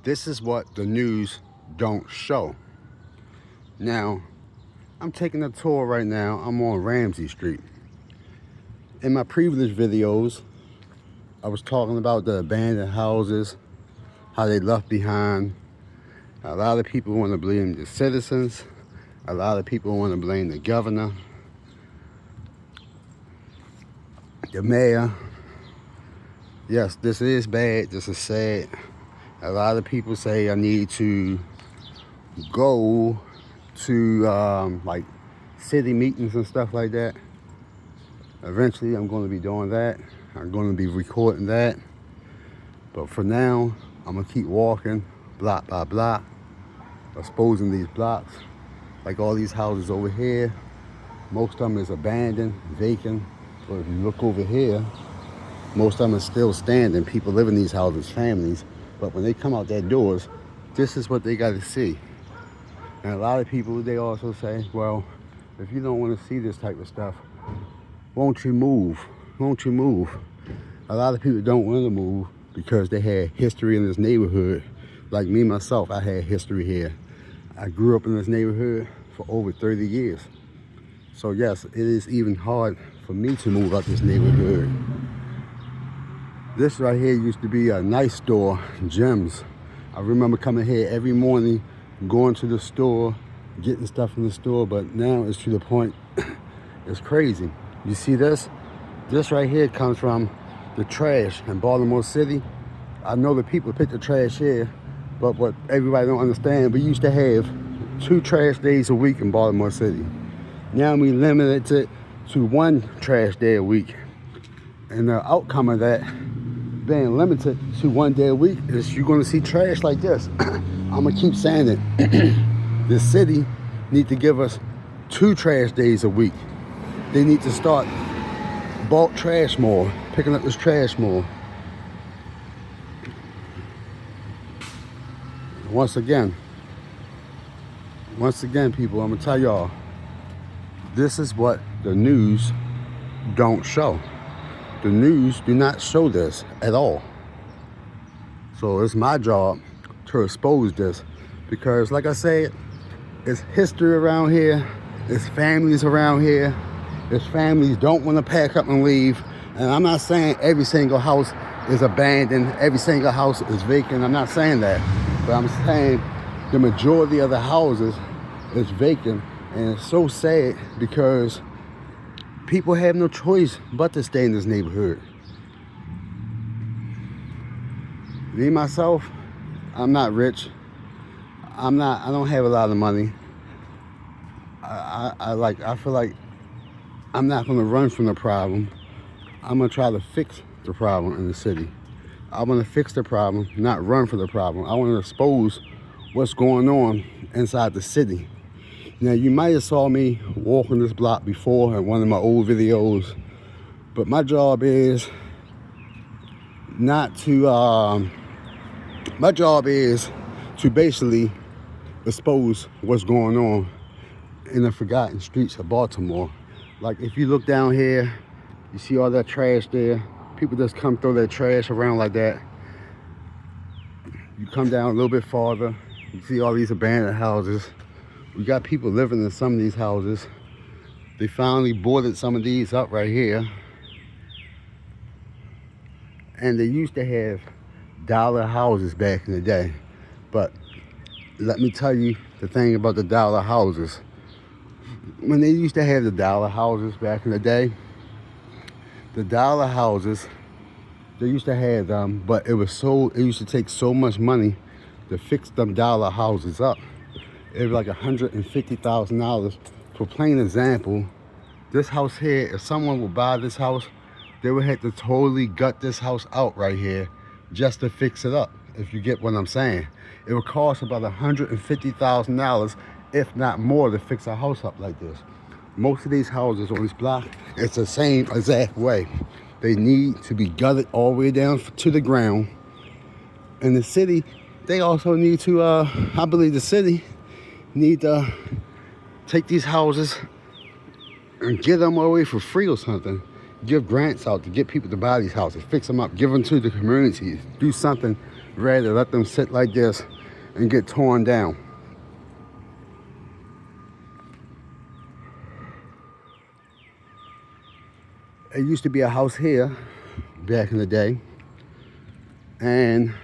This is what the news don't show. Now, I'm taking a tour right now. I'm on Ramsey Street. In my previous videos, I was talking about the abandoned houses, how they left behind. A lot of people want to blame the citizens. A lot of people want to blame the governor, the mayor. Yes, this is bad. This is sad. A lot of people say I need to go to like city meetings and stuff like that. Eventually, I'm going to be doing that. I'm going to be recording that. But for now, I'm going to keep walking block by block, exposing these blocks. Like all these houses over here, most of them is abandoned, vacant. But if you look over here, most of them are still standing. People live in these houses, families. But when they come out their doors, this is what they got to see. And a lot of people, they also say, well, if you don't want to see this type of stuff, won't you move? Won't you move? A lot of people don't want to move because they had history in this neighborhood. Like me, myself, I had history here. I grew up in this neighborhood for over 30 years. So yes, it is even hard for me to move out this neighborhood. This right here used to be a nice store, Gems. I remember coming here every morning, going to the store, getting stuff from the store, but now it's to the point, it's crazy. You see this? This right here comes from the trash in Baltimore City. I know the people pick the trash here, but what everybody don't understand, we used to have 2 trash days a week in Baltimore City. Now we limited it to 1 trash day a week. And the outcome of that, being limited to 1 day a week, is you're gonna see trash like this. I'm gonna keep saying it. The city need to give us 2 trash days a week. They need to start bulk trash more, picking up this trash more. Once again, people, I'm gonna tell y'all, this is what the news don't show. The news do not show this at all. So it's my job to expose this because, like I said, it's history around here. It's families around here. It's families don't want to pack up and leave. And I'm not saying every single house is abandoned, every single house is vacant. I'm not saying that. But I'm saying the majority of the houses is vacant. And it's so sad because people have no choice but to stay in this neighborhood. Me, myself, I'm not rich. I don't have a lot of money. I feel like I'm not gonna run from the problem. I'm gonna try to fix the problem in the city. I wanna fix the problem, not run for the problem. I wanna expose what's going on inside the city. Now, you might have saw me walking this block before in one of my old videos, but my job is not to, my job is to basically expose what's going on in the forgotten streets of Baltimore. Like if you look down here, you see all that trash there. People just come throw their trash around like that. You come down a little bit farther, you see all these abandoned houses. We got people living in some of these houses. They finally boarded some of these up right here. And they used to have dollar houses back in the day. But let me tell you the thing about the dollar houses. When they used to have the dollar houses back in the day, the dollar houses, they used to have them, but it used to take so much money to fix them dollar houses up. It was like $150,000. For plain example, this house here, if someone would buy this house, they would have to totally gut this house out right here just to fix it up, if you get what I'm saying. It would cost about $150,000, if not more, to fix a house up like this. Most of these houses on this block, it's the same exact way. They need to be gutted all the way down to the ground. In the city, they also need to, I believe the city need to take these houses and give them away for free or something. Give grants out to get people to buy these houses, fix them up, give them to the communities, do something rather let them sit like this and get torn down. It used to be a house here back in the day, and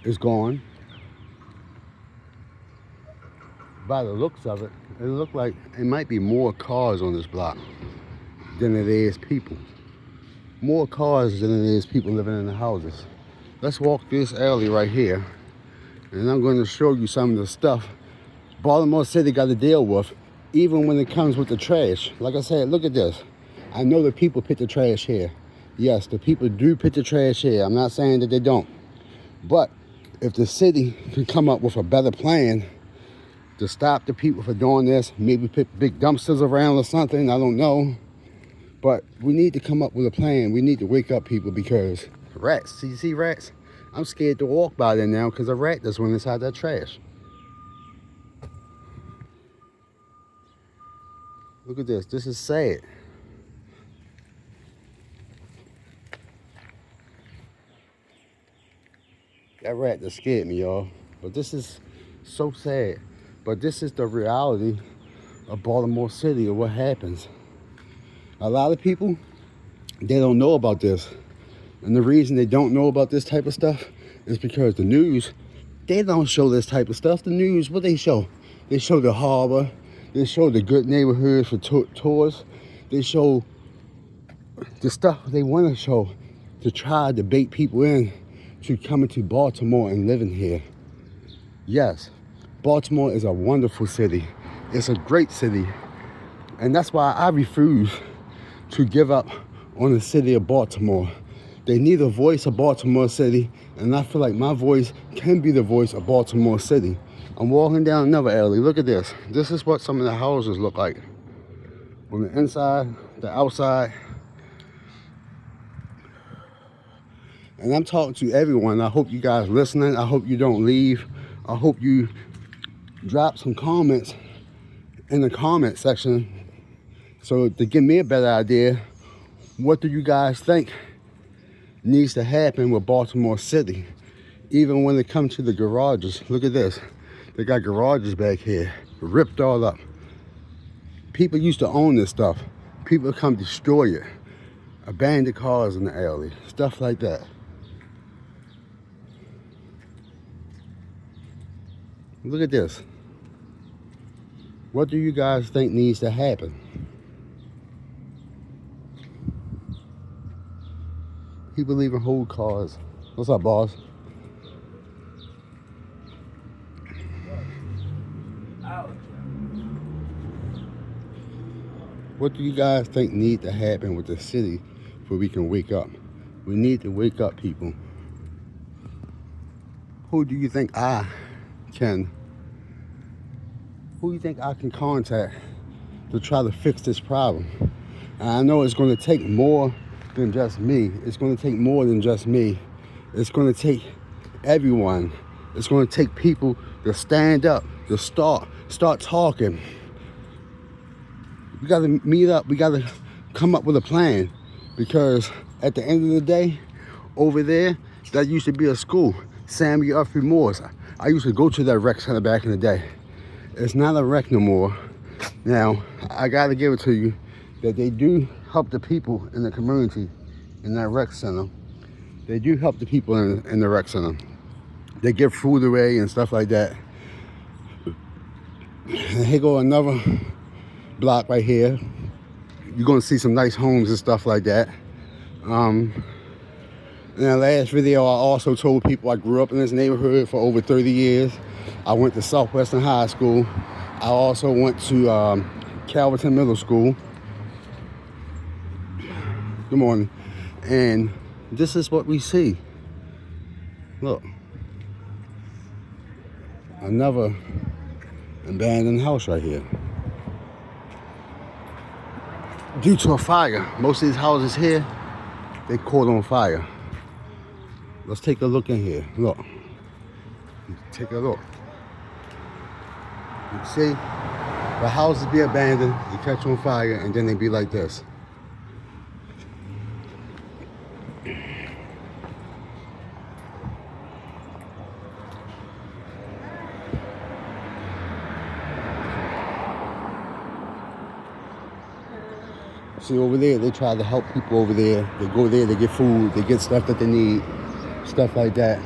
it's gone. By the looks of it, it looked like it might be more cars on this block than it is people. More cars than it is people living in the houses. Let's walk this alley right here, and I'm going to show you some of the stuff Baltimore City got to deal with, even when it comes with the trash. Like I said, look at this. I know the people put the trash here. Yes, the people do put the trash here. I'm not saying that they don't. But if the city can come up with a better plan to stop the people from doing this, maybe put big dumpsters around or something, I don't know. But we need to come up with a plan. We need to wake up people, because rats, you see rats? I'm scared to walk by there now because a rat just went inside that trash. Look at this. This is sad. That rat just scared me, y'all. But this is so sad. But this is the reality of Baltimore City, of what happens. A lot of people, they don't know about this. And the reason they don't know about this type of stuff is because the news, they don't show this type of stuff. The news, what they show? They show the harbor. They show the good neighborhoods for tourists. They show the stuff they want to show to try to bait people in to coming to Baltimore and living here. Yes, Baltimore is a wonderful city. It's a great city. And that's why I refuse to give up on the city of Baltimore. They need a voice of Baltimore City, and I feel like my voice can be the voice of Baltimore City. I'm walking down another alley. Look at this. This is what some of the houses look like. On the inside, the outside. And I'm talking to everyone. I hope you guys listening. I hope you don't leave. I hope you drop some comments in the comment section, so to give me a better idea, what do you guys think needs to happen with Baltimore City? Even when it comes to the garages. Look at this. They got garages back here, ripped all up. People used to own this stuff. People come destroy it. Abandoned cars in the alley, stuff like that. Look at this. What do you guys think needs to happen? People leaving whole cars. What's up, boss? What do you guys think need to happen with the city for we can wake up? We need to wake up, people. Who do you think I can contact to try to fix this problem? And I know it's going to take more than just me. It's going to take more than just me. It's going to take everyone. It's going to take people to stand up, to start talking. We got to meet up. We got to come up with a plan, because at the end of the day, over there, that used to be a school, Samuel F. Morse. I used to go to that rec center back in the day. It's not a rec no more. Now, I got to give it to you that they do help the people in the community in that rec center. They do help the people in the rec center. They give food away and stuff like that. And here go another block right here. You're gonna see some nice homes and stuff like that. In the last video, I also told people I grew up in this neighborhood for over 30 years. I went to Southwestern High School. I also went to Calverton Middle School. Good morning. And this is what we see. Look. Another abandoned house right here. Due to a fire. Most of these houses here, they caught on fire. Let's take a look in here. Look. Take a look. You see? The houses be abandoned, they catch on fire, and then they be like this. See, over there, they try to help people over there. They go there, they get food, they get stuff that they need, stuff like that.